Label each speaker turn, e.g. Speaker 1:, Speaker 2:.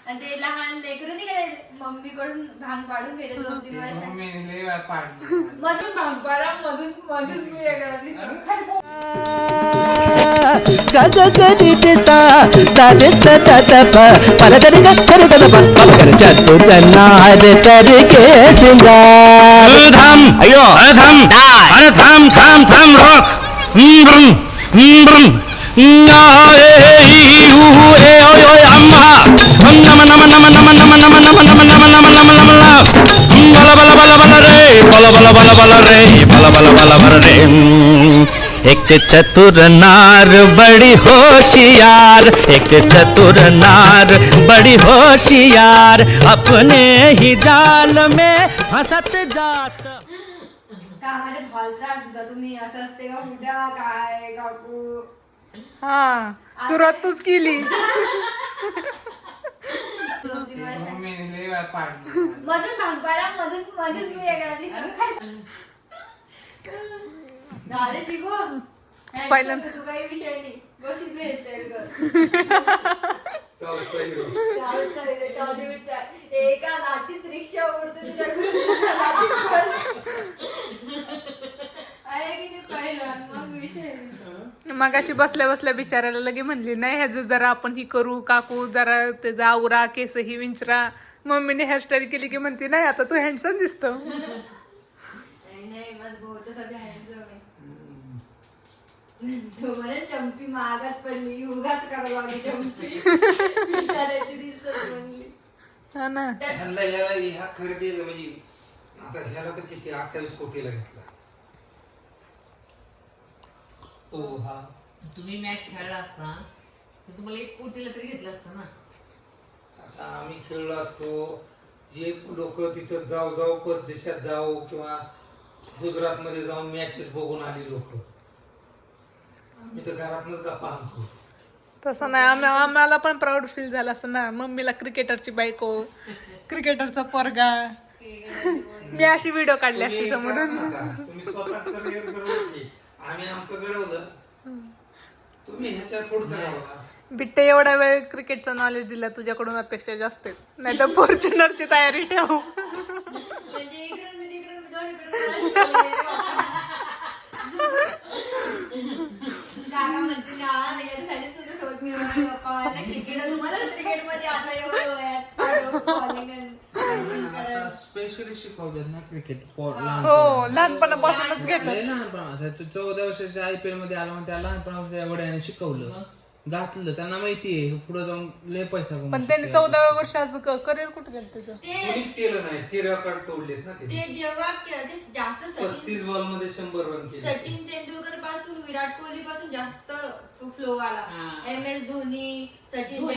Speaker 1: आणि ते लहान लेकरू नाही का मम्मी कडून भांग पाडून भेटत 2-3 वर्ष मधून भांग पाडा मधून मधून मी
Speaker 2: अयो अरे थांब एक चतुर नार बड़ी होशियार एक चतुर नार बड़ी होशियार अपने ही जाल में हंसत जात
Speaker 1: कामाने हॉलचा तुम्ही असं असते का उद्या काय काकू
Speaker 3: हा सुरुवात तूच केली.
Speaker 1: 2-3 वर्ष मधून भांग पाडा मधून मधून मी झाले शिकू
Speaker 3: पहिल्यांदा
Speaker 1: तू काही विषय नाही बशी हेअरस्टाईल कर टॉलीवूडचा एका लाटीत रिक्षा उडते आहे की नाही पहिला मग विषय
Speaker 3: मग अशी बसल्या बसल्या बिचारायला लगे म्हणली नाही ह्याचं जरा आपण ही करू काकू जरा त्याचा आवरा केस ही विंचरा. मम्मीने हेअरस्टाईल केली की म्हणते नाही आता तू हँडसम दिसतो.
Speaker 1: नाही माझं भाऊ तसा हँडसम आहे. तो म्हणे चंपी महागात पडली उगाच करायला लागली चंपी विचारायची दिसत म्हणली.
Speaker 3: हा ना
Speaker 4: ह्या खरेदी म्हणजे आता ह्याला तर किती 28 कोटीला घेतला. हा
Speaker 5: तुम्ही मॅच खेळला असता तर तुम्हाला 1 कोटीला तरी घेतलं असतं ना.
Speaker 4: आता आम्ही खेळलो असतो जे लोक तिथं जाऊ परदेशात जाऊ किंवा गुजरात मध्ये जाऊन मॅचेस बघून आली लोक आम्ही तर घरातनच गप्पा आणतो.
Speaker 3: तसं नाही आम्हाला पण प्राऊड फील झालं असतं ना मम्मीला क्रिकेटरची बायको क्रिकेटरचा पोरगा. मी अशी व्हिडिओ काढली असते समोरून.
Speaker 4: तुम्ही स्वतः करिअर करून आम्ही आमचं घडवलं तुम्ही ह्याच्या पुढचं घडवा.
Speaker 3: बिट्टे एवढा वेळ क्रिकेटचं नॉलेज दिला तुझ्याकडून अपेक्षा जास्त आहेत नाही तर फॉर्च्युनरची तयारी ठेव.
Speaker 1: म्हणजे इकडून मी तिकडून दोन्हीकडून काका म्हणते ना याच्यासाठी तुझ्यासोबत मी गप्पा मारल्या क्रिकेट तुम्हाला क्रिकेटमध्ये आता एवढं वयात
Speaker 6: स्पेशली शिकवतात ना क्रिकेट.
Speaker 3: हो लहानपणापासूनच घेतात.
Speaker 6: लहानपणा 14 वर्षाच्या IPL मध्ये आला म्हणून त्या लहानपणापासून वडिलांनी शिकवलं घातलं त्यांना माहितीये पुढे जाऊन लय पैसा कमवू
Speaker 3: पण त्यांनी 14व्या वर्षाचं करिअर कुठे गेलं त्याचं.
Speaker 4: कोणीच केलं नाही. ते रेकॉर्ड तोडलेत ना ते
Speaker 1: जेव्हा ते जास्त
Speaker 4: 35 बॉल मध्ये 100 रन केले.
Speaker 1: सचिन तेंडुलकर पासून विराट कोहली पासून जास्त फ्लो आला. MS धोनी सचिन